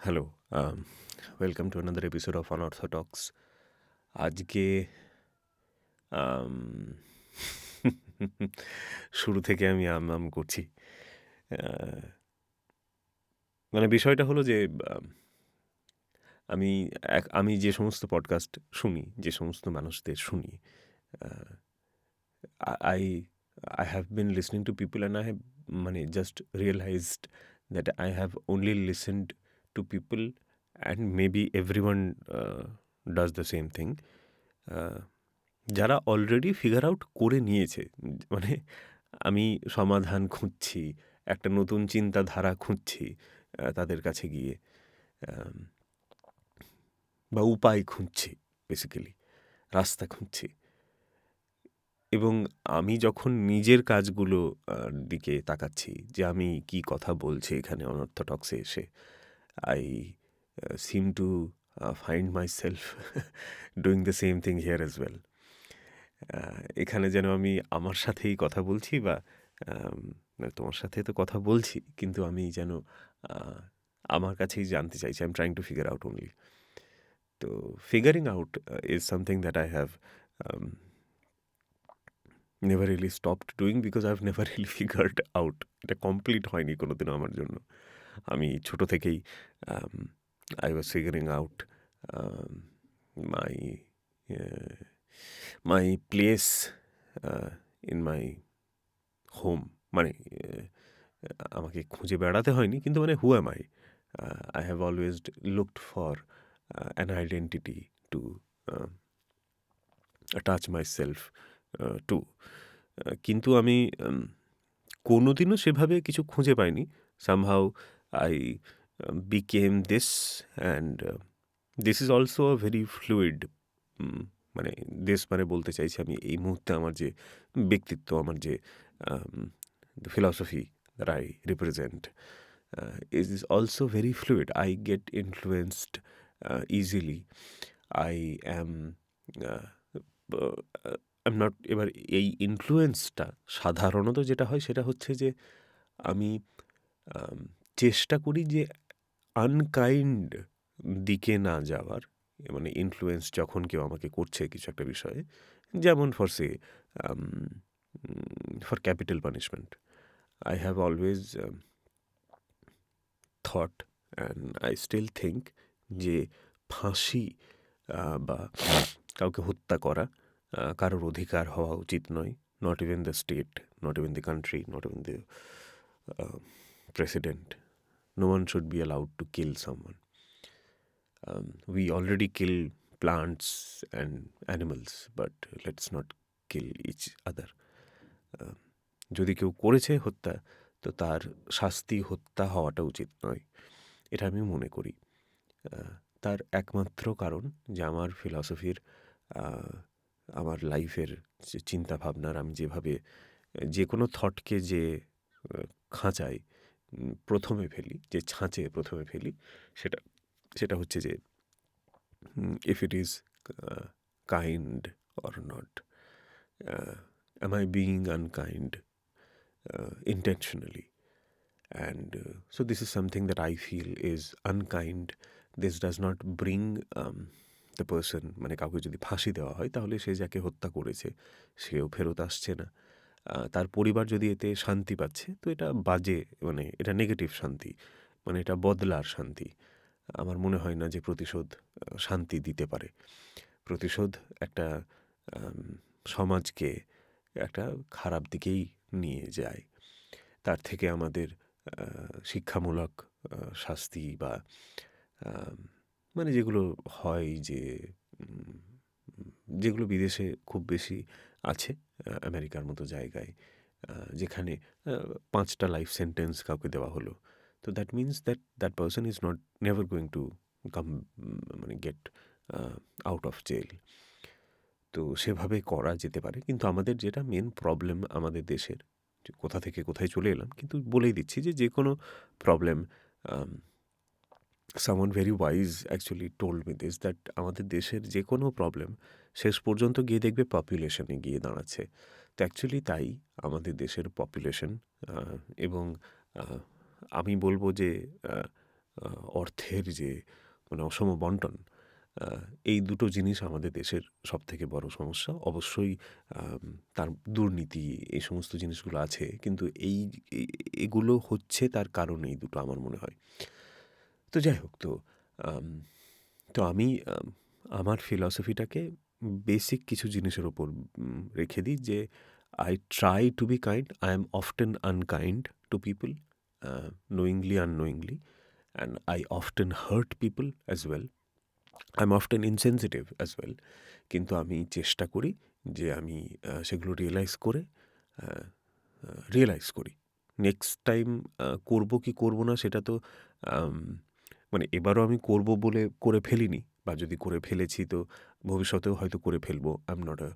Hello, welcome to another episode of Anartha Talks. আজকে আম, শুরু থেকে আমি আম করছি। আহ, মানে বিষয়টা হলো যে আম, আমি যে সমস্ত পডকাস্ট শুনি, যে সমস্ত মানুষদের শুনি, I I have been listening to people and I have মানে just realised that I have only listened to people and maybe every one does the same thing, যারা অলরেডি ফিগার আউট করে নিয়েছে। মানে আমি সমাধান খুঁজছি, একটা নতুন চিন্তাধারা খুঁজছি তাদের কাছে গিয়ে, আম, বা উপায় খুঁজছি, বেসিক্যালি রাস্তা খুঁজছি। এবং আমি যখন নিজের কাজগুলো দিকে তাকাচ্ছি যে আমি কি কথা বলছি এখানে অনর্থোডক্সে এসে, I seem to find my self doing the same thing here as well. এখানে যেন আমি আমার সাথেই কথা বলছি, বা মানে তোমার সাথে তো কথা বলছি, কিন্তু আমি যেন আহ, আমার কাছেই জানতে চাইছি। I am trying to figure out only. তো figuring out is something that I have never really stopped doing, because I have never really figured out. এটা কমপ্লিট হয়নি কোনোদিনও আমার জন্য। আমি ছোট থেকেই I was figuring out my my place in my home. মানে আমাকে খুঁজে বেড়াতে হয়নি, কিন্তু মানে who am I have always looked for an identity to touch myself two. কিন্তু আমি কোনোদিনও সেভাবে কিছু খুঁজে পাইনি। Somehow I became this, and this is also a very fluid, মানে দেশ মানে বলতে চাইছি আমি এই মুহূর্তে আমার যে ব্যক্তিত্ব, আমার যে philosophy that I represent is also very fluid. I get influenced easily. I am I'm not এবার এই ইনফ্লুয়েন্সটা সাধারণত যেটা হয় সেটা হচ্ছে যে আমি আম, চেষ্টা করি যে আনকাইন্ড দিকে না যাওয়ার। মানে ইনফ্লুয়েন্স যখন কেউ আমাকে করছে কিছু একটা বিষয়ে, যেমন for say for capital punishment, I have always thought and I still think যে ফাঁসি বা কাউকে হত্যা করা কারোর অধিকার হওয়া উচিত নয়। Not even the state, not even the country, not even the president. No one should be allowed to kill someone. We already kill plants and animals, but let's not kill each other. যদি কেউ করেছে হত্যা, তো তার শাস্তি হত্যা হওয়াটা উচিত নয়, এটা আমি মনে করি। তার একমাত্র কারণ যে আমার ফিলসফির, আমার লাইফের যে চিন্তাভাবনার, আমি যেভাবে যে কোনো থটকে যে খাঁচায় প্রথমে ফেলি, যে ছাঁচে প্রথমে ফেলি, সেটা সেটা হচ্ছে যে if it is kind or not, am I being unkind intentionally? And so this is something that I feel is unkind. This does not bring the person, মানে কাউকে যদি ফাঁসি দেওয়া হয় তাহলে সে যাকে হত্যা করেছে সেও ফেরত আসছে না। তার পরিবার যদি এতে শান্তি পাচ্ছে, তো এটা বাজে, মানে এটা নেগেটিভ শান্তি, মানে এটা বদলার শান্তি। আমার মনে হয় না যে প্রতিশোধ শান্তি দিতে পারে। প্রতিশোধ একটা সমাজকে একটা খারাপ দিকেই নিয়ে যায়। তার থেকে আমাদের শিক্ষামূলক শাস্তি, বা মানে যেগুলো হয় যে যেগুলো বিদেশে খুব বেশি আছে, আমেরিকার মতো জায়গায়, যেখানে 5টা লাইফ সেন্টেন্স কাউকে দেওয়া হলো, তো that means that that person is not never going to come, মানে গেট আউট অফ জেল। তো সেভাবে করা যেতে পারে। কিন্তু আমাদের যেটা মেন প্রবলেম আমাদের দেশের, যে কোথা থেকে কোথায় চলে এলাম, কিন্তু বলেই দিচ্ছি যে কোনো problem, someone very wise actually told me this, that আমাদের দেশের যে কোনো প্রবলেম শেষ পর্যন্ত গিয়ে দেখবে পপুলেশনে গিয়ে দাঁড়াচ্ছে। তো অ্যাকচুয়ালি তাই আমাদের দেশের পপুলেশন, এবং আমি বলবো যে অর্থের যে মানে অসম বন্টন, আহ, এই দুটো জিনিস আমাদের দেশের সবথেকে বড় সমস্যা। অবশ্যই আম, তার দুর্নীতি এই সমস্ত জিনিসগুলো আছে, কিন্তু এগুলো হচ্ছে তার কারণ এই দুটো আমার মনে হয়। তো যাই হোক, আম, তো আমি আমার ফিলসফিটাকে বেসিক কিছু জিনিসের ওপর রেখে দিই যে I try to be kind, I am often unkind to people, knowingly unknowingly, and I often hurt people as well. I'm often insensitive as well. কিন্তু আমি চেষ্টা করি যে আমি সেগুলো রিয়েলাইজ করি। নেক্সট টাইম করব কি করব না সেটা তো আম, মানে এবারও আমি করব বলে করে ফেলিনি, বা যদি করে ফেলেছি তো ভবিষ্যতেও হয়তো করে ফেলবো। I am not a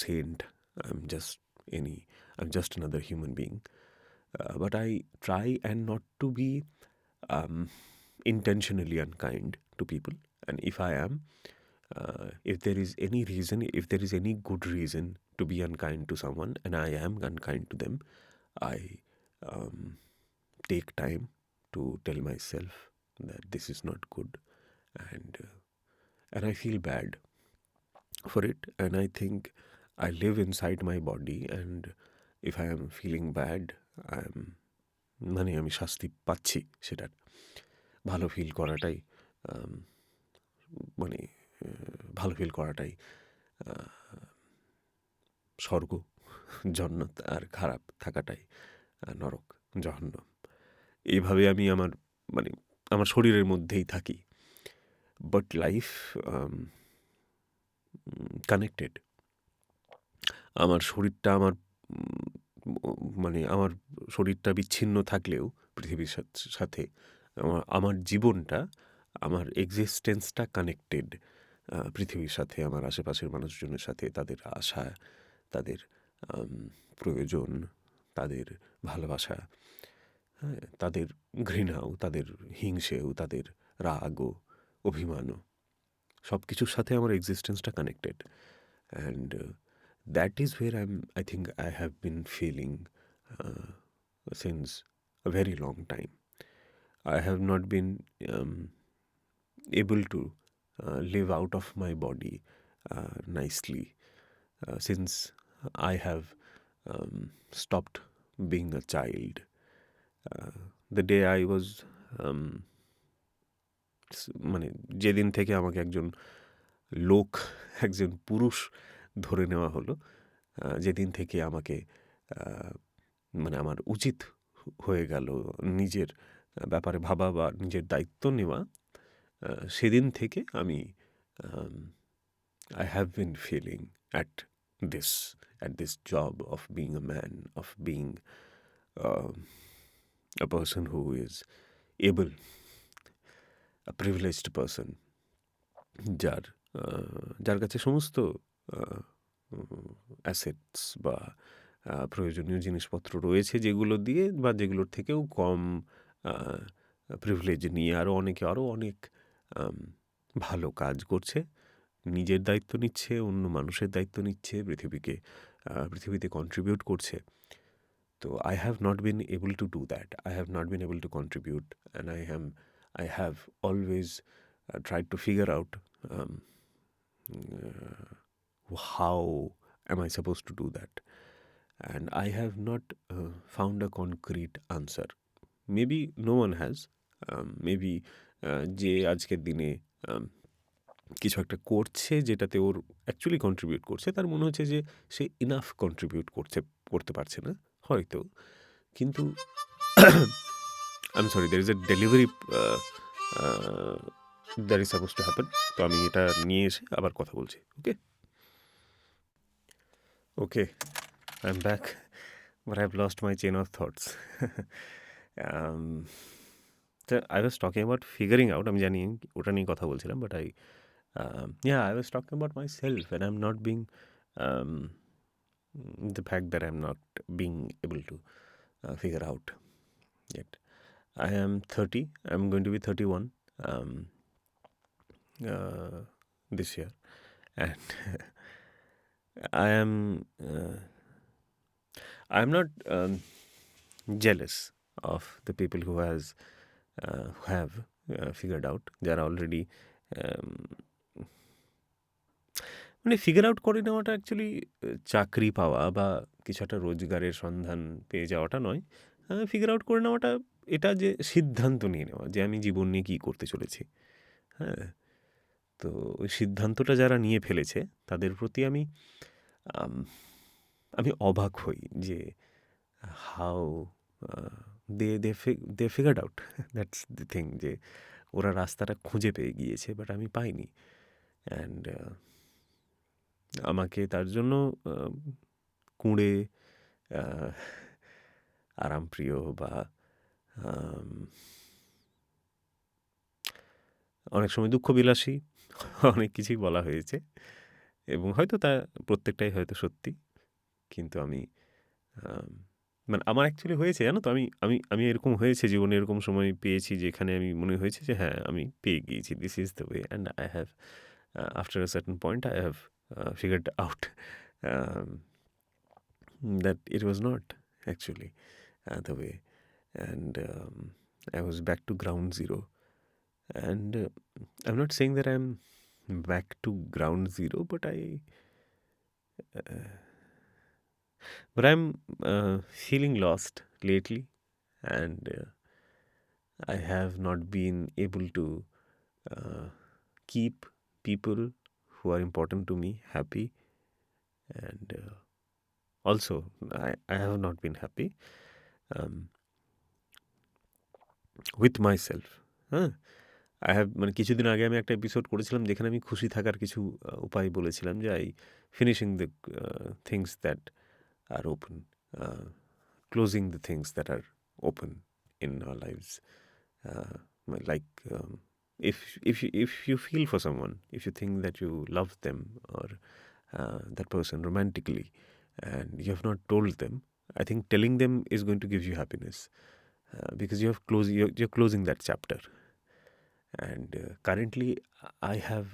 saint, I am just any I am just another human being. But I try and not to be um, intentionally unkind to people. And if I am, if there is any reason, if there is any good reason to be unkind to someone, and I am unkind to them, I um, take time to tell myself that this is not good, and I feel bad for it. And I think I live inside my body, and if I am feeling bad, I'm মানে আমি শাস্তি পাচ্ছি সেটার। ভালো feel করাটাই আম, মানে ভালো feel করাটাই স্বর্গ, জন্নত, আর খারাপ থাকাটাই নরক, জহন্নম। এইভাবে আমি আমার মানে আমার শরীরের মধ্যেই থাকি। But life connected. আমার শরীরটা আমার মানে আমার শরীরটা বিচ্ছিন্ন থাকলেও পৃথিবীর সাথে আমার জীবনটা, আমার এক্সিস্টেন্সটা কানেক্টেড পৃথিবীর সাথে, আমার আশেপাশের মানুষজনের সাথে, তাদের আশা, তাদের প্রয়োজন, তাদের ভালোবাসা, হ্যাঁ, তাদের ঘৃণাও, তাদের হিংসেও, তাদের রাগও, অভিমানও, সব কিছুর সাথে আমার এক্সিস্টেন্সটা connected. And that is where I think I have been feeling uh, since a very long time. I have not been able to live out of my body nicely since I have stopped being a child. The day I was মানে যেদিন থেকে আমাকে একজন লোক, একজন পুরুষ ধরে নেওয়া হলো, যেদিন থেকে আমাকে মানে আমার উচিত হয়ে গেল নিজের ব্যাপারে ভাবা বা নিজের দায়িত্ব নেওয়া, সেদিন থেকে আমি I have been feeling at this job of being a man, of being uh, a person who is able, a privileged person, যার যার কাছে সমস্ত অ্যাসেটস বা প্রয়োজনীয় জিনিসপত্র রয়েছে, যেগুলো দিয়ে বা যেগুলোর থেকেও কম প্রিভিলেজ নিয়ে আরও অনেক ভালো কাজ করছে, নিজের দায়িত্ব নিচ্ছে, অন্য মানুষের দায়িত্ব নিচ্ছে, পৃথিবীতে কন্ট্রিবিউট করছে। তো I have not been able to do that, I have not been able to contribute, and I have always tried to figure out how am I supposed to do that, and I have not found a concrete answer. Maybe no one has. Maybe যে আজকের দিনে কিছু একটা করছে যেটাতে ওর actually contribute করছে, তার মনে হচ্ছে যে সে ইনাফ কন্ট্রিবিউট করতে পারছে না হয়তো। কিন্তু I am sorry, there is a delivery that is suppose to happen. তো আমি এটা নিয়ে এসে আবার কথা বলছি। Okay, I am back, but I have lost my chain of thoughts. I was talking about figuring out, আমি জানি ওটা নিয়ে কথা বলছিলাম, but I was talking about myself, and I'm not being the fact that I'm not being able to figure out yet. I am 30. I'm going to be 31 this year, and I am I'm not jealous of the people who has have figured out, যারা already মানে figure out করে নেওয়াটা actually চাকরি পাওয়া বা কিছু একটা রোজগারের সন্ধান পেয়ে যাওয়াটা নয়। ফিগার আউট করে নেওয়াটা এটা যে সিদ্ধান্ত নিয়ে নেওয়া যে আমি জীবন নিয়ে কী করতে চলেছি। হ্যাঁ, তো ওই সিদ্ধান্তটা যারা নিয়ে ফেলেছে তাদের প্রতি আমি আম, আমি অবাক হই যে how they figured out that's the thing, যে ওরা রাস্তাটা খুঁজে পেয়ে গিয়েছে বাট আমি পাইনি। অ্যান্ড আমাকে তার জন্য কুঁড়ে, আরামপ্রিয় বা আম, অনেক সময় দুঃখবিলাসী অনেক কিছুই বলা হয়েছে এবং হয়তো তা প্রত্যেকটাই হয়তো সত্যি। কিন্তু আমি আম, মানে আমার অ্যাকচুয়ালি হয়েছে জানো তো, আমি আমি আমি এরকম হয়েছে জীবনে, এরকম সময় পেয়েছি যেখানে আমি মনে হয়েছে যে হ্যাঁ আমি পেয়ে গিয়েছি, this is the way, and I have after a certain point I have figured out that it was not actually the way. And I was back to ground zero. And I'm not saying that I'm back to ground zero, but I'm feeling lost lately, and I have not been able to uh, keep people who are important to me happy, and also I have not been happy um, with myself. হ্যাঁ, I have মানে কিছুদিন আগে আমি একটা episode করেছিলাম যেখানে আমি খুশি থাকার কিছু উপায় বলেছিলাম, যে I finishing the things that are open, closing the things that are open in our lives. Uh, like if you feel for someone, if you think that you love them or that person romantically, and you have not told them, I think telling them is going to give you happiness, because you're closing that chapter. And currently I have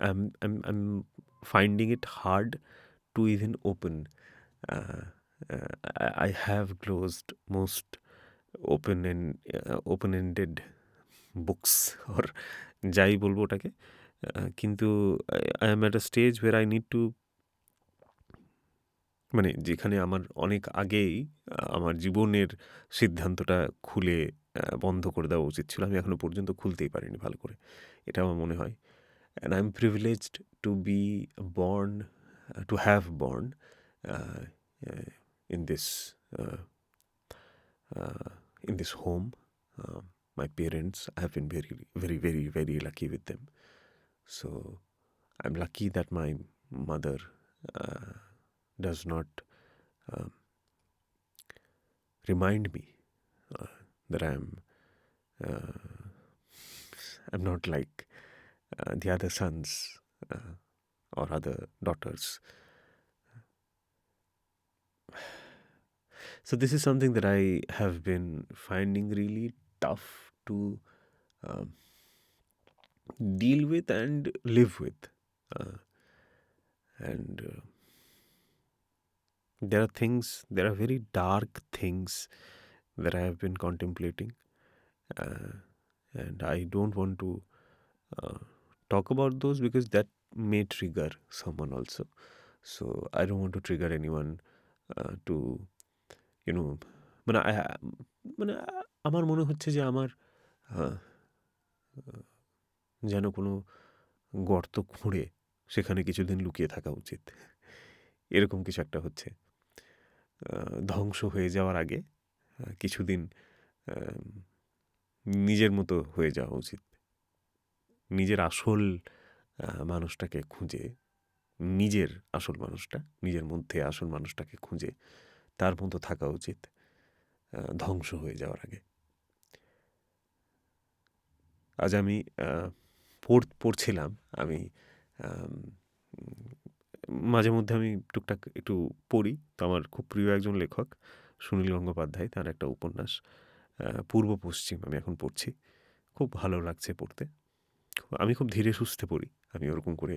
I'm finding it hard to even open. uh, I have closed most open-ended books or যাই বলবো ওটাকে, কিন্তু I am at a stage where I need to, মানে যেখানে আমার অনেক আগেই আমার জীবনের সিদ্ধান্তটা খুলে বন্ধ করে দেওয়া উচিত ছিল, আমি এখনো পর্যন্ত খুলতেই পারিনি ভালো করে, এটা আমার মনে হয়। And I'm privileged to be born, to have born uh, uh, in this uh, uh, in this home. My parents, I have been very very very very lucky with them. So I'm lucky that my mother uh, does not um, remind me that uh, I'm not like the other sons or other daughters. So this is something that I have been finding really tough to um, deal with and live with. And there are very dark things that I have been contemplating. And I don't want to talk about those because that may trigger someone also. So I don't want to trigger anyone to, you know, মানে মানে আমার মনে হচ্ছে যে আমার যেন কোনো গর্ত খুঁড়ে সেখানে কিছুদিন লুকিয়ে থাকা উচিত, এরকম কিছু একটা হচ্ছে। ধ্বংস হয়ে যাওয়ার আগে কিছুদিন নিজের মতো হয়ে যাওয়া উচিত, নিজের আসল মানুষটাকে খুঁজে, নিজের আসল মানুষটা, নিজের মধ্যে আসল মানুষটাকে খুঁজে তার মতো থাকা উচিত ধ্বংস হয়ে যাওয়ার আগে। আজ আমি পড়ছিলাম, আমি মাঝে মধ্যে আমি টুকটাক একটু পড়ি, তো আমার খুব প্রিয় একজন লেখক সুনীল গঙ্গোপাধ্যায়, তার একটা উপন্যাস পূর্ব পশ্চিম আমি এখন পড়ছি, খুব ভালো লাগছে পড়তে। আমি খুব ধীরে সুস্থে পড়ি, আমি ওরকম করে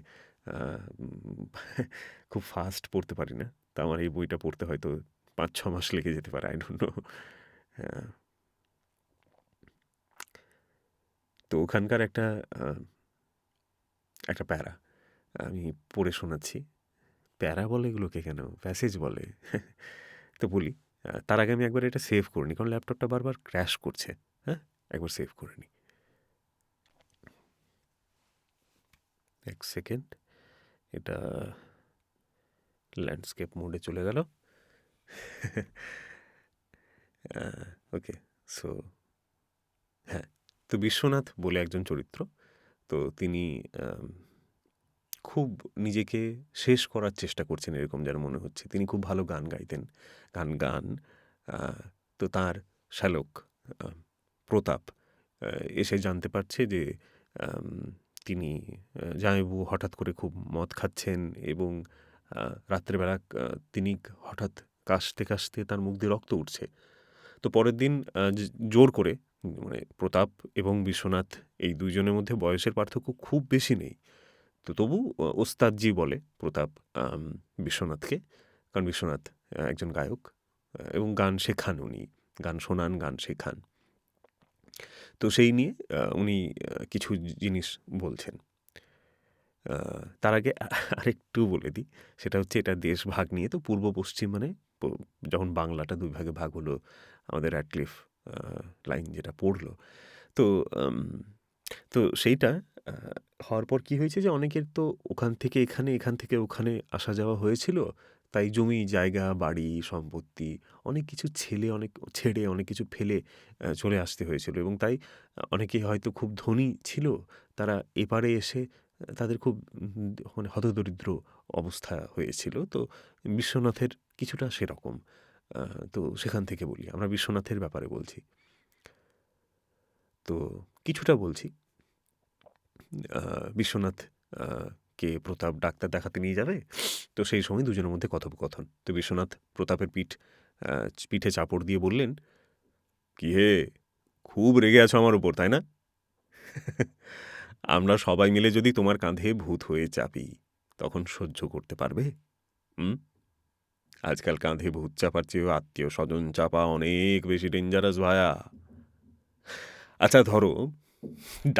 খুব ফাস্ট পড়তে পারি না, তা আমার এই বইটা পড়তে হয়তো 5-6 মাস লেগে যেতে পারে, আই ডোন্ট নো। তো ওখানকার একটা প্যারা আমি পড়ে শোনাচ্ছি। প্যারা বলে এগুলোকে কেন? প্যাসেজ বলে। তো বলি, তার আগে আমি একবার এটা সেভ করে নিই, কারণ ল্যাপটপটা বারবার ক্র্যাশ করছে। হ্যাঁ, একবার সেভ করে নিই। এক সেকেন্ড, এটা ল্যান্ডস্কেপ মোডে চলে গেল। ওকে, সো হ্যাঁ, তো বিশ্বনাথ বলে একজন চরিত্র। তো তিনি খুব নিজেকে শেষ করার চেষ্টা করছেন এরকম যেন মনে হচ্ছে। তিনি খুব ভালো গান গাইতেন, গান তো তার শ্যালক প্রতাপ এসে জানতে পারছে যে তিনি জামাইবাবু হঠাৎ করে খুব মদ খাচ্ছেন, এবং রাত্রেবেলা তিনি হঠাৎ কাশতে কাশতে তার মুখ দিয়ে রক্ত উঠছে। তো পরের দিন জোর করে, মানে প্রতাপ এবং বিশ্বনাথ এই দুইজনের মধ্যে বয়সের পার্থক্য খুব বেশি নেই, তো তবু ওস্তাদজি বলে প্রতাপ বিশ্বনাথকে, কারণ বিশ্বনাথ একজন গায়ক এবং গান শেখান, উনি গান শোনান, গান শেখান। তো সেই নিয়ে উনি কিছু জিনিস বলছেন। তার আগে আরেকটু বলে দিই, সেটা হচ্ছে এটা দেশ ভাগ নিয়ে। তো পূর্ব পশ্চিম, মানে যখন বাংলাটা দুই ভাগে ভাগ হলো, আমাদের অ্যাটক্লিফ লাইন যেটা পড়লো, তো তো সেইটা হওয়ার পর কী হয়েছে যে অনেকের তো ওখান থেকে এখানে, এখান থেকে ওখানে আসা যাওয়া হয়েছিল। তাই জমি জায়গা বাড়ি সম্পত্তি অনেক কিছু ছেড়ে অনেক কিছু ফেলে চলে আসতে হয়েছিল, এবং তাই অনেকেই হয়তো খুব ধনী ছিল, তারা এপারে এসে তাদের খুব মানে হতদরিদ্র অবস্থা হয়েছিল। তো বিশ্বনাথের কিছুটা সেরকম। তো সেখান থেকে বলি, আমরা বিশ্বনাথের ব্যাপারে বলছি, তো কিছুটা বলছি। বিশ্বনাথ কে প্রতাপ ডাক্তার দেখাতে নিয়ে যাবে, তো সেই সময় দুজনের মধ্যে কথোপকথন। তো বিশ্বনাথ প্রতাপের পিঠে চাপড় দিয়ে বললেন, কি হে, খুব রেগে আছো আমার উপর, তাই না? আমরা সবাই মিলে যদি তোমার কাঁধে ভূত হয়ে চাপি, তখন সহ্য করতে পারবে? আজকাল কাঁধে ভূত চাপার চেয়েও আত্মীয় স্বজন চাপা অনেক বেশি ডেঞ্জারাস ভায়া। আচ্ছা ধরো,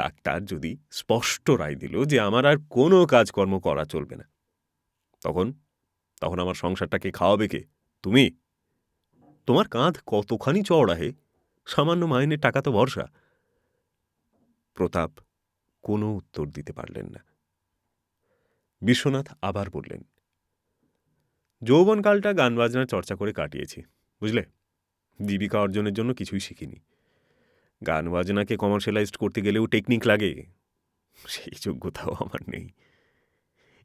ডাক্তার যদি স্পষ্ট রায় দিল যে আমার আর কোনো কাজকর্ম করা চলবে না, তখন তখন আমার সংসারটাকে খাওয়াবে কে? তুমি? তোমার কাঁধ কতখানি চওড়া হে, সামান্য মাইনের টাকা তো ভরসা। প্রতাপ কোনো উত্তর দিতে পারলেন না। বিশ্বনাথ আবার বললেন, যৌবনকালটা গান বাজনার চর্চা করে কাটিয়েছি, বুঝলে। জীবিকা অর্জনের জন্য কিছুই শিখিনি। গান বাজনাকে কমার্শিয়ালাইজড করতে গেলেও টেকনিক লাগে, সেই যোগ্যতাও আমার নেই।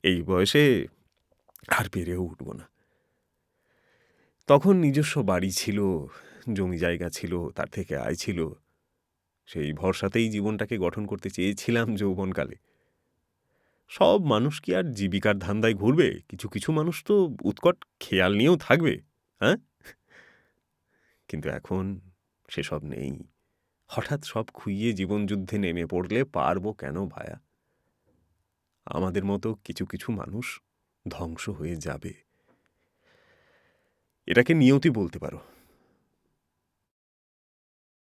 এই বয়সে আর পেরেও উঠব না। তখন নিজস্ব বাড়ি ছিল, জমি জায়গা ছিল, তার থেকে আয় ছিল, সেই ভরসাতেই জীবনটাকে গঠন করতে চেয়েছিলাম যৌবনকালে। সব মানুষ কি আর জীবিকার ধান্দায় ঘুরবে? কিছু কিছু মানুষ তো উৎকট খেয়াল নিয়েও থাকবে, হ্যাঁ? কিন্তু এখন সেসব নেই। হঠাৎ সব খুইয়ে জীবনযুদ্ধে নেমে পড়লে পারবো কেন ভায়া? আমাদের মতো কিছু কিছু মানুষ ধ্বংস হয়ে যাবে। এটাকে নিয়তি বলতে পারো।